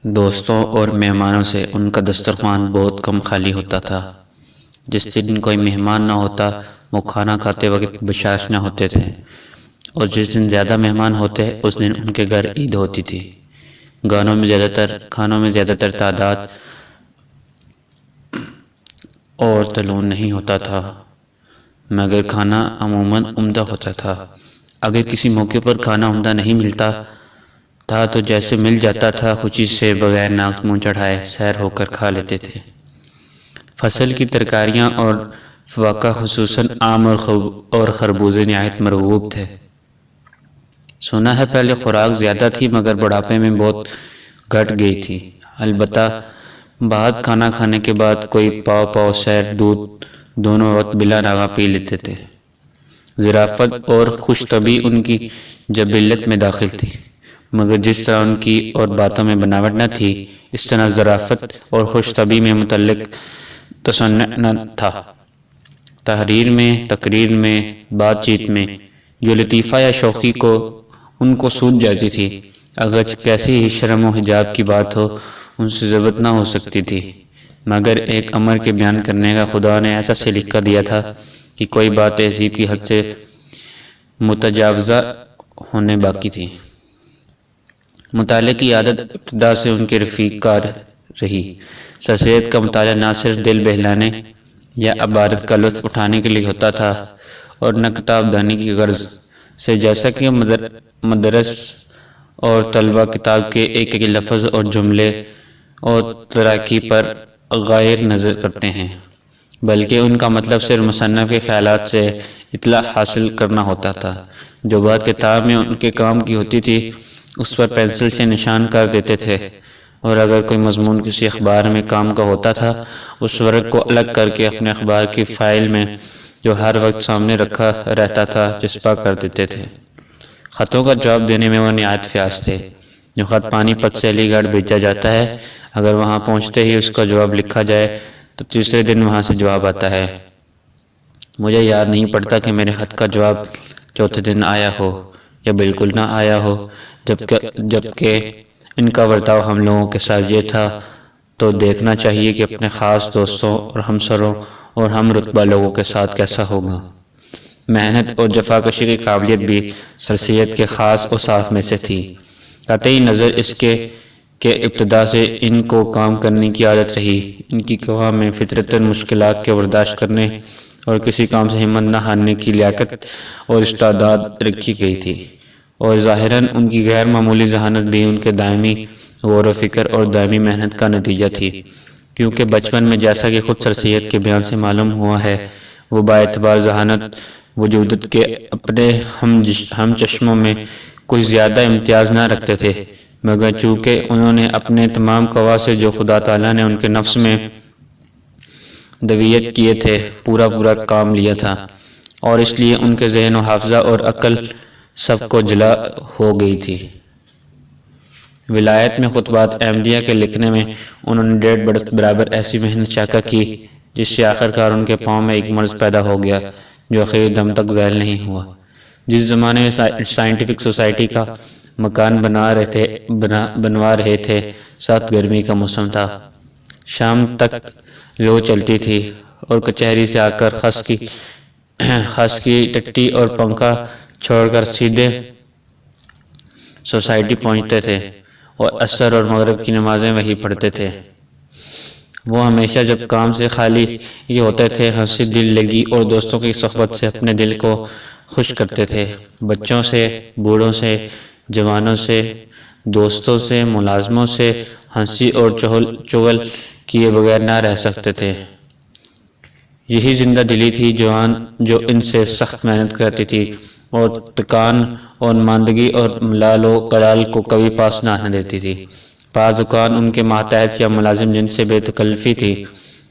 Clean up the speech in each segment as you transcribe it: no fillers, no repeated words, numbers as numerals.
دوستوں اور مہمانوں سے ان کا دسترخوان بہت کم خالی ہوتا تھا۔ جس دن کوئی مہمان نہ ہوتا وہ کھانا کھاتے وقت بشاش نہ ہوتے تھے، اور جس دن زیادہ مہمان ہوتے اس دن ان کے گھر عید ہوتی تھی۔ کھانوں میں زیادہ تر تعداد اور تلون نہیں ہوتا تھا، مگر کھانا عموماً عمدہ ہوتا تھا۔ اگر کسی موقع پر کھانا عمدہ نہیں ملتا تھا تو جیسے مل جاتا تھا خوشی سے بغیر ناک منہ چڑھائے سیر ہو کر کھا لیتے تھے۔ فصل کی ترکاریاں اور فواکہ خصوصاً آم اور خربوزے نہایت مرغوب تھے۔ سنا ہے پہلے خوراک زیادہ تھی مگر بڑھاپے میں بہت گھٹ گئی تھی۔ البتہ بعد کھانا کھانے کے بعد کوئی پاؤ سیر دودھ دونوں وقت بلا ناغہ پی لیتے تھے۔ ظرافت اور خوش طبعی ان کی جبلت میں داخل تھی، مگر جس طرح ان کی اور باتوں میں بناوٹ نہ تھی، اس طرح ظرافت اور خوش طبعی میں متعلق تصنع نہ تھا۔ تحریر میں، تقریر میں، بات چیت میں جو لطیفہ یا شوخی کو ان کو سوجھ جاتی تھی، اگرچہ کیسی ہی شرم و حجاب کی بات ہو، ان سے ضبط نہ ہو سکتی تھی، مگر ایک امر کے بیان کرنے کا خدا نے ایسا سلیقہ دیا تھا کہ کوئی بات تہذیب کی حد سے متجاوزہ ہونے باقی تھی۔ مطالعے کی عادت ابتدا سے ان کے رفیق کار رہی۔ سر سید کا مطالعہ نہ صرف دل بہلانے یا عبارت کا لطف اٹھانے کے لیے ہوتا تھا، اور نہ کتاب دانی کی غرض سے، جیسا کہ مدرس اور طلبہ کتاب کے ایک ایک لفظ اور جملے اور تراکی پر غائر نظر کرتے ہیں، بلکہ ان کا مطلب صرف مصنف کے خیالات سے اطلاع حاصل کرنا ہوتا تھا۔ جو بات کتاب میں ان کے کام کی ہوتی تھی اس پر پینسل سے نشان کر دیتے تھے، اور اگر کوئی مضمون کسی اخبار میں کام کا ہوتا تھا، اس ورق کو الگ کر کے اپنے اخبار کی فائل میں جو ہر وقت سامنے رکھا رہتا تھا چسپاں کر دیتے تھے۔ خطوں کا جواب دینے میں وہ نہایت فیاض تھے۔ جو خط پانی پت سے علی گڑھ بھیجا جاتا ہے، اگر وہاں پہنچتے ہی اس کا جواب لکھا جائے تو تیسرے دن وہاں سے جواب آتا ہے۔ مجھے یاد نہیں پڑتا کہ میرے خط کا جواب چوتھے دن آیا ہو یا بالکل نہ آیا ہو، جبکہ ان کا برتاؤ ہم لوگوں کے ساتھ یہ تھا تو دیکھنا چاہیے کہ اپنے خاص دوستوں اور ہمسروں اور ہم رتبہ لوگوں کے ساتھ کیسا ہوگا۔ محنت اور جفاکشی کی قابلیت بھی سر سید کے خاص اوصاف میں سے تھی۔ قطعی نظر اس کے کہ ابتدا سے ان کو کام کرنے کی عادت رہی، ان کی قوا میں فطرتاً مشکلات کے برداشت کرنے اور کسی کام سے ہمت نہ ہارنے کی لیاقت اور استعداد رکھی گئی تھی، اور ظاہراً ان کی غیر معمولی ذہانت بھی ان کے دائمی غور و فکر اور دائمی محنت کا نتیجہ تھی، کیونکہ بچپن میں جیسا کہ خود سر سید کے بیان سے معلوم ہوا ہے، وہ با اعتبار ذہانت وجودت کے اپنے ہم چشموں میں کوئی زیادہ امتیاز نہ رکھتے تھے، مگر چونکہ انہوں نے اپنے تمام قوا سے جو خدا تعالیٰ نے ان کے نفس میں دویت کیے تھے پورا کام لیا تھا، اور اس لیے ان کے ذہن و حافظہ اور عقل سب کو جلا ہو گئی تھی۔ ولایت میں خطبات احمدیہ کے لکھنے میں انہوں نے 1.5 برس برابر ایسی محنت شاقہ کی جس سے آخرکار ان کے پاؤں میں ایک مرض پیدا ہو گیا جو آخری دم تک زائل نہیں ہوا۔ جس زمانے میں سائنٹیفک سوسائٹی کا مکان بنوا رہے تھے، سخت گرمی کا موسم تھا، شام تک لو چلتی تھی، اور کچہری سے آ کر خس کی ٹٹی اور پنکھا چھوڑ کر سیدھے سوسائٹی پہنچتے تھے اور عصر اور مغرب کی نمازیں وہیں پڑھتے تھے۔ وہ ہمیشہ جب کام سے خالی یہ ہوتے تھے، ہنسی دل لگی اور دوستوں کی صحبت سے اپنے دل کو خوش کرتے تھے۔ بچوں سے، بوڑھوں سے، جوانوں سے، دوستوں سے، ملازموں سے ہنسی اور چغل کیے بغیر نہ رہ سکتے تھے۔ یہی زندہ دلی تھی جو ان سے سخت محنت کرتی تھی اور تکان اور ماندگی اور ملال و کلال کو کبھی پاس نہ آنے دیتی تھی۔ بعض اوقات ان کے ماتحت یا ملازم جن سے بے تکلفی تھی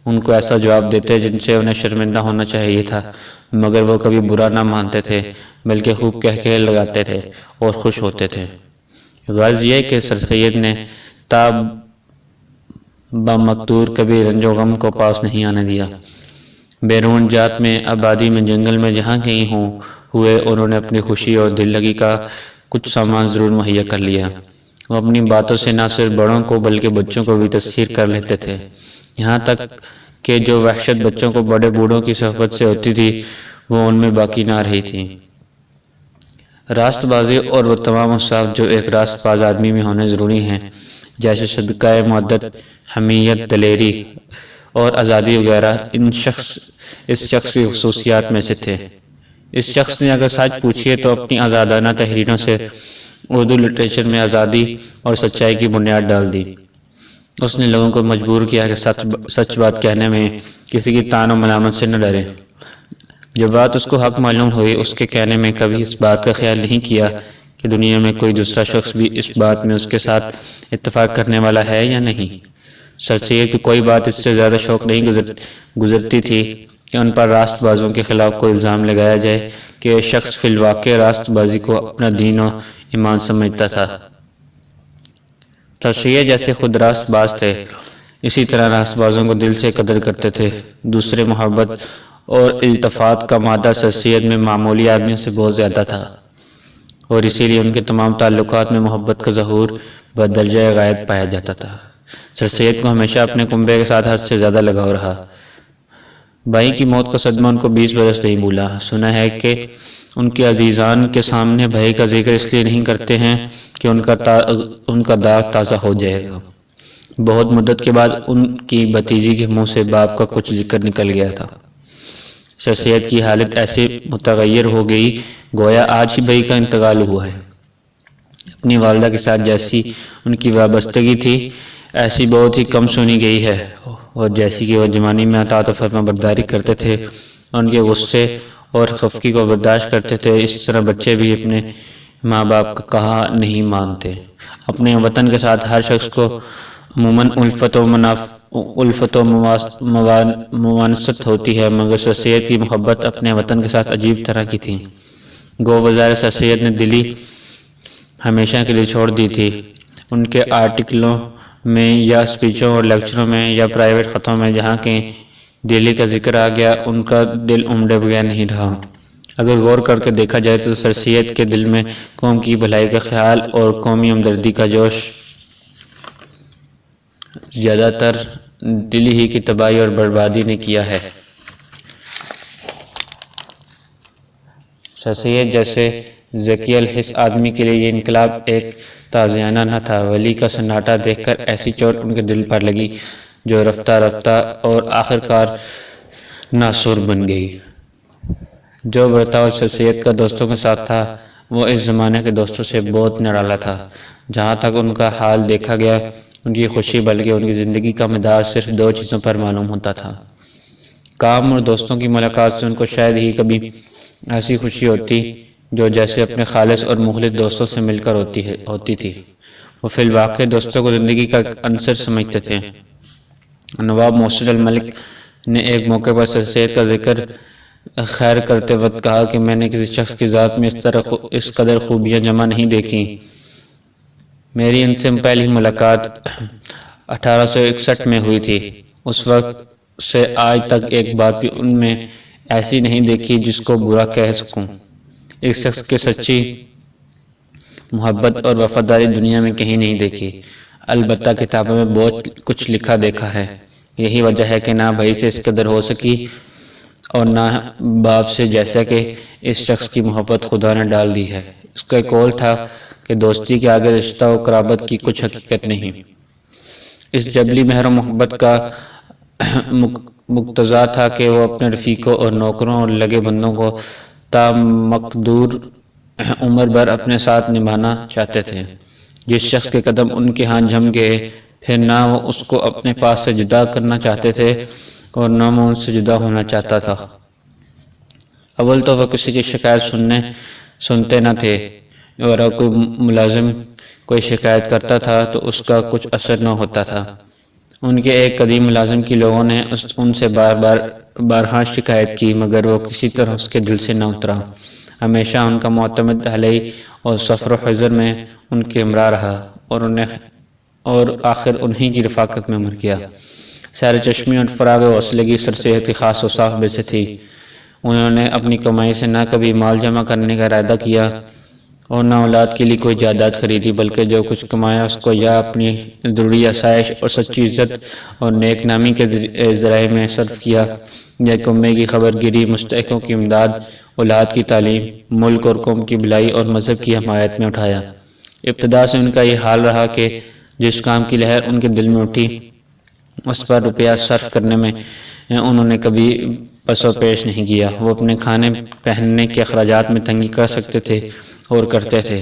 ان کو ایسا جواب دیتے جن سے انہیں شرمندہ ہونا چاہیے تھا، مگر وہ کبھی برا نہ مانتے تھے بلکہ خوب کہہ لگاتے تھے اور خوش ہوتے تھے۔ غرض یہ کہ سر سید نے تا بمقدور کبھی رنج و غم کو پاس نہیں آنے دیا۔ بیرون جات میں، آبادی میں، جنگل میں، جہاں کہیں ہوئے انہوں نے اپنی خوشی اور دل لگی کا کچھ سامان ضرور مہیا کر لیا۔ وہ اپنی باتوں سے نہ صرف بڑوں کو بلکہ بچوں کو بھی تسخیر کر لیتے تھے، یہاں تک کہ جو وحشت بچوں کو بڑے بوڑھوں کی صحبت سے ہوتی تھی وہ ان میں باقی نہ رہی تھی۔ راست بازی اور وہ تمام اوصاف جو ایک راست باز آدمی میں ہونے ضروری ہیں، جیسے صدقہ مودت، حمیت، دلیری اور آزادی وغیرہ، اس شخص کی خصوصیات میں سے تھے۔ اس شخص نے اگر سچ پوچھیے تو اپنی آزادانہ تحریروں سے اردو لٹریچر میں آزادی اور سچائی کی بنیاد ڈال دی۔ اس نے لوگوں کو مجبور کیا کہ سچ بات کہنے میں کسی کی طعن و ملامت سے نہ ڈریں۔ جب بات اس کو حق معلوم ہوئی، اس کے کہنے میں کبھی اس بات کا خیال نہیں کیا کہ دنیا میں کوئی دوسرا شخص بھی اس بات میں اس کے ساتھ اتفاق کرنے والا ہے یا نہیں۔ سر سید کی کوئی بات اس سے زیادہ شوق نہیں گزرتی تھی کہ ان پر راست بازوں کے خلاف کوئی الزام لگایا جائے کہ یہ شخص فی الواقع راست بازی کو اپنا دین و ایمان سمجھتا تھا۔ سر سید جیسے خود راست باز تھے، اسی طرح راست بازوں کو دل سے قدر کرتے تھے۔ دوسرے محبت اور التفات کا مادہ سر سید میں معمولی آدمیوں سے بہت زیادہ تھا، اور اسی لیے ان کے تمام تعلقات میں محبت کا ظہور بدرجہ غایت پایا جاتا تھا۔ سر سید کو ہمیشہ اپنے کنبے کے ساتھ حد سے زیادہ لگاؤ رہا۔ بھائی کی موت کا صدمہ ان کو 20 برس نہیں بھولا۔ سنا ہے کہ ان کے عزیزان کے سامنے بھائی کا ذکر اس لیے نہیں کرتے ہیں کہ ان کا داغ تازہ ہو جائے گا۔ بہت مدت کے بعد ان کی بھتیجی کے منہ سے باپ کا کچھ ذکر نکل گیا تھا۔ سر سید کی حالت ایسے متغیر ہو گئی گویا آج ہی بھائی کا انتقال ہوا ہے۔ اپنی والدہ کے ساتھ جیسی ان کی وابستگی تھی ایسی بہت ہی کم سنی گئی ہے، اور جیسی کہ وہ جوانی میں اطاعت و فرما برداری کرتے تھے، ان کے غصے اور خفگی کو برداشت کرتے تھے، اس طرح بچے بھی اپنے ماں باپ کا کہا نہیں مانتے۔ اپنے وطن کے ساتھ ہر شخص کو عموماً الفت و موانست ہوتی ہے، مگر سر سید کی محبت اپنے وطن کے ساتھ عجیب طرح کی تھی۔ گو بظاہر سر سید نے دلی ہمیشہ کے لیے چھوڑ دی تھی۔ ان کے آرٹیکلوں میں یا اسپیچوں اور لیکچروں میں یا پرائیویٹ خطوں میں جہاں کہیں دلی کا ذکر آ گیا ان کا دل امڑے بغیر نہیں رہا۔ اگر غور کر کے دیکھا جائے تو سر سید کے دل میں قوم کی بھلائی کا خیال اور قومی ہمدردی کا جوش زیادہ تر دلی ہی کی تباہی اور بربادی نے کیا ہے۔ سر سید جیسے ذکی الحس آدمی کے لیے یہ انقلاب ایک تازیانہ نہ تھا۔ ولی کا سناٹا دیکھ کر ایسی چوٹ ان کے دل پر لگی جو رفتہ رفتہ اور آخرکار ناسور بن گئی۔ جو برتاؤ سر سید کا دوستوں کے ساتھ تھا وہ اس زمانے کے دوستوں سے بہت نرالا تھا۔ جہاں تک ان کا حال دیکھا گیا، ان کی خوشی بلکہ ان کی زندگی کا مدار صرف 2 چیزوں پر معلوم ہوتا تھا۔ کام اور دوستوں کی ملاقات سے ان کو شاید ہی کبھی ایسی خوشی ہوتی جو جیسے اپنے خالص اور مخلص دوستوں سے مل کر ہوتی تھی۔ وہ فی الواقع دوستوں کو زندگی کا عنصر سمجھتے تھے۔ نواب محسن الملک نے ایک موقع پر سر سید کا ذکر خیر کرتے وقت کہا کہ میں نے کسی شخص کی ذات میں اس قدر خوبیاں جمع نہیں دیکھی۔ میری ان سے پہلی ملاقات 1861 میں ہوئی تھی۔ اس وقت سے آج تک ایک بات بھی ان میں ایسی نہیں دیکھی جس کو برا کہہ سکوں۔ اس شخص کی سچی محبت اور وفاداری دنیا میں کہیں نہیں دیکھی۔ البتہ کتابوں میں بہت کچھ لکھا دیکھا ہے۔ یہی وجہ ہے کہ نہ بھائی سے اس قدر ہو سکی اور نہ باپ سے، جیسا کہ اس شخص کی محبت خدا نے ڈال دی ہے۔ اس کا قول تھا کہ دوستی کے آگے رشتہ و قرابت کی کچھ حقیقت نہیں۔ اس جبلی مہر و محبت کا مقتضا تھا کہ وہ اپنے رفیقوں اور نوکروں اور لگے بندوں کو تا مقدور عمر بھر اپنے ساتھ نبھانا چاہتے تھے۔ جس شخص کے قدم ان کے ہاں جم گئے، پھر نہ وہ اس کو اپنے پاس سے جدا کرنا چاہتے تھے اور نہ وہ ان سے جدا ہونا چاہتا تھا۔ اول تو وہ کسی کی شکایت سنتے نہ تھے، اور اگر کوئی ملازم کوئی شکایت کرتا تھا تو اس کا کچھ اثر نہ ہوتا تھا۔ ان کے ایک قدیم ملازم کی لوگوں نے ان سے بارہا شکایت کی، مگر وہ کسی طرح اس کے دل سے نہ اترا۔ ہمیشہ ان کا معتمد علیہ اور سفر و حضر میں ان کے ہمراہ رہا اور آخر انہی کی رفاقت میں مر گیا۔ سیر چشمی اور فراغ حوصلگی سر سید کی خاص اوصاف میں سے تھی۔ انہوں نے اپنی کمائی سے نہ کبھی مال جمع کرنے کا ارادہ کیا اور نہ اولاد کے لیے کوئی جائیداد خریدی، بلکہ جو کچھ کمایا اس کو یا اپنی ضروری آسائش اور سچی عزت اور نیک نامی کے ذرائع میں صرف کیا، یا قومے کی خبر گیری، مستحقوں کی امداد، اولاد کی تعلیم، ملک اور قوم کی بھلائی اور مذہب کی حمایت میں اٹھایا۔ ابتدا سے ان کا یہ حال رہا کہ جس کام کی لہر ان کے دل میں اٹھی اس پر روپیہ صرف کرنے میں انہوں نے کبھی پس و پیش نہیں کیا۔ وہ اپنے کھانے پہننے کے اخراجات میں تنگی کر سکتے تھے اور کرتے تھے،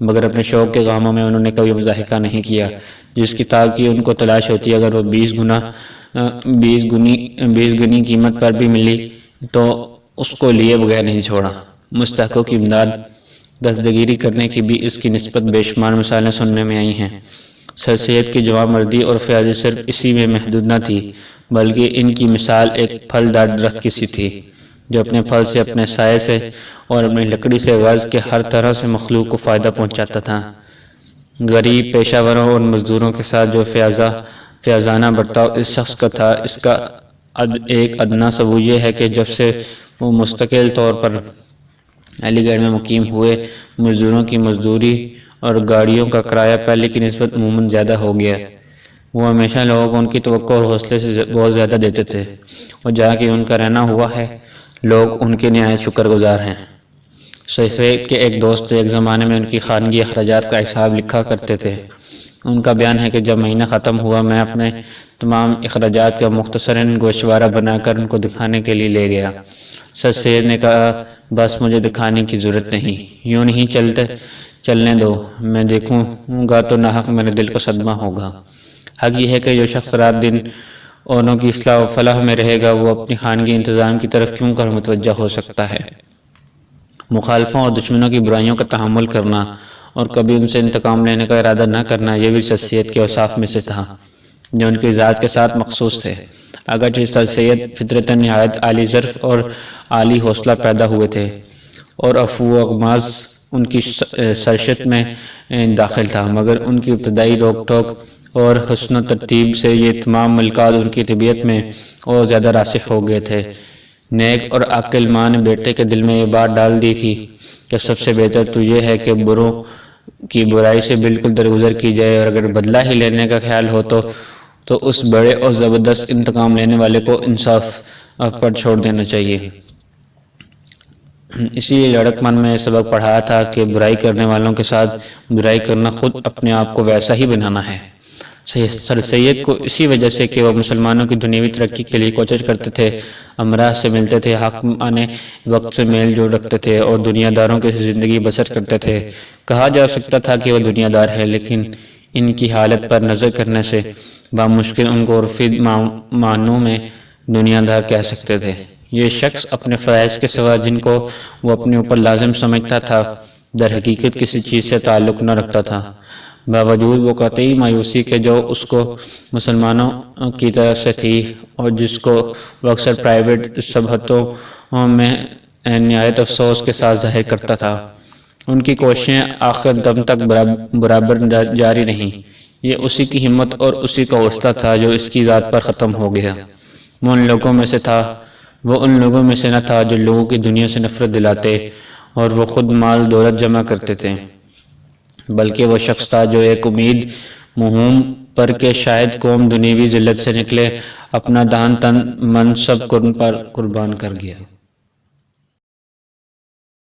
مگر اپنے شوق کے کاموں میں انہوں نے کبھی مضاحکہ نہیں کیا۔ جس کتاب کی ان کو تلاش ہوتی اگر وہ 20 گنی قیمت پر بھی ملی تو اس کو لیے بغیر نہیں چھوڑا۔ مستحقوں کی امداد، دستگیری کرنے کی بھی اس کی نسبت بے شمار مثالیں سننے میں آئی ہیں۔ سر سید کی جوان مردی اور فیاضی صرف اسی میں محدود نہ تھی، بلکہ ان کی مثال ایک پھلدار درخت کی سی تھی جو اپنے پھل سے، اپنے سائے سے اور اپنی لکڑی سے غرض کے ہر طرح سے مخلوق کو فائدہ پہنچاتا تھا۔ غریب پیشہ وروں اور مزدوروں کے ساتھ جو فیاضانہ برتاؤ اس شخص کا تھا، اس کا ایک ادنیٰ ثبوت یہ ہے کہ جب سے وہ مستقل طور پر علی گڑھ میں مقیم ہوئے، مزدوروں کی مزدوری اور گاڑیوں کا کرایہ پہلے کی نسبت عموماً زیادہ ہو گیا۔ وہ ہمیشہ لوگوں کو ان کی توقع اور حوصلے سے بہت زیادہ دیتے تھے، اور جہاں کہ ان کا رہنا ہوا ہے لوگ ان کے نہایت شکر گزار ہیں۔ سر سید کے ایک دوست ایک زمانے میں ان کی خانگی اخراجات کا حساب لکھا کرتے تھے۔ ان کا بیان ہے کہ جب مہینہ ختم ہوا میں اپنے تمام اخراجات کا مختصراً گوشوارہ بنا کر ان کو دکھانے کے لیے لے گیا۔ سر سید نے کہا، بس مجھے دکھانے کی ضرورت نہیں، یوں نہیں چلنے دو، میں دیکھوں گا تو ناحق میرے دل کو صدمہ ہوگا۔ حق یہ ہے کہ جو شخص رات دن اوروں کی اصلاح و فلاح میں رہے گا وہ اپنی خانگی انتظام کی طرف کیوں کر متوجہ ہو سکتا ہے۔ مخالفوں اور دشمنوں کی برائیوں کا تحمل کرنا اور کبھی ان سے انتقام لینے کا ارادہ نہ کرنا، یہ بھی سر سید کے اوصاف میں سے تھا جو ان کی ذات کے ساتھ مخصوص تھے۔ اگرچہ سر سید فطرتاً نہایت عالی ظرف اور عالی حوصلہ پیدا ہوئے تھے اور عفو و غماز ان کی سرشت میں داخل تھا، مگر ان کی ابتدائی روک ٹوک اور حسن و ترتیب سے یہ تمام ملکات ان کی طبیعت میں اور زیادہ راسخ ہو گئے تھے۔ نیک اور عاقل ماں نے بیٹے کے دل میں یہ بات ڈال دی تھی کہ سب سے بہتر تو یہ ہے کہ بروں کی برائی سے بالکل درگزر کی جائے، اور اگر بدلہ ہی لینے کا خیال ہو تو اس بڑے اور زبردست انتقام لینے والے کو انصاف پر چھوڑ دینا چاہیے۔ اسی لیے لڑک من میں سبق پڑھایا تھا کہ برائی کرنے والوں کے ساتھ برائی کرنا خود اپنے آپ کو ویسا ہی بنانا ہے۔ سر سید کو اسی وجہ سے کہ وہ مسلمانوں کی دنیاوی ترقی کے لیے کوشش کرتے تھے، امراء سے ملتے تھے، حاکمان وقت سے میل جوڑ رکھتے تھے اور دنیا داروں کی زندگی بسر کرتے تھے، کہا جا سکتا تھا کہ وہ دنیا دار ہے، لیکن ان کی حالت پر نظر کرنے سے بامشکل ان کو عرفی معنوں میں دنیا دار کہہ سکتے تھے۔ یہ شخص اپنے فرائض کے سوا جن کو وہ اپنے اوپر لازم سمجھتا تھا در حقیقت کسی چیز سے تعلق نہ رکھتا تھا، باوجود وہ قطعی مایوسی کے جو اس کو مسلمانوں کی طرف سے تھی اور جس کو وہ اکثر پرائیویٹ صبحتوں میں نہایت افسوس کے ساتھ ظاہر کرتا تھا۔ ان کی کوششیں آخر دم تک برابر جاری رہیں۔ یہ اسی کی ہمت اور اسی کا حوصلہ تھا جو اس کی ذات پر ختم ہو گیا۔ وہ ان لوگوں میں سے نہ تھا جو لوگوں کی دنیا سے نفرت دلاتے اور وہ خود مال دولت جمع کرتے تھے، بلکہ وہ شخص تھا جو ایک امید موہوم پر کہ شاید قوم دنیوی ذلت سے نکلے، اپنا دان تن من سب پر قربان کر گیا۔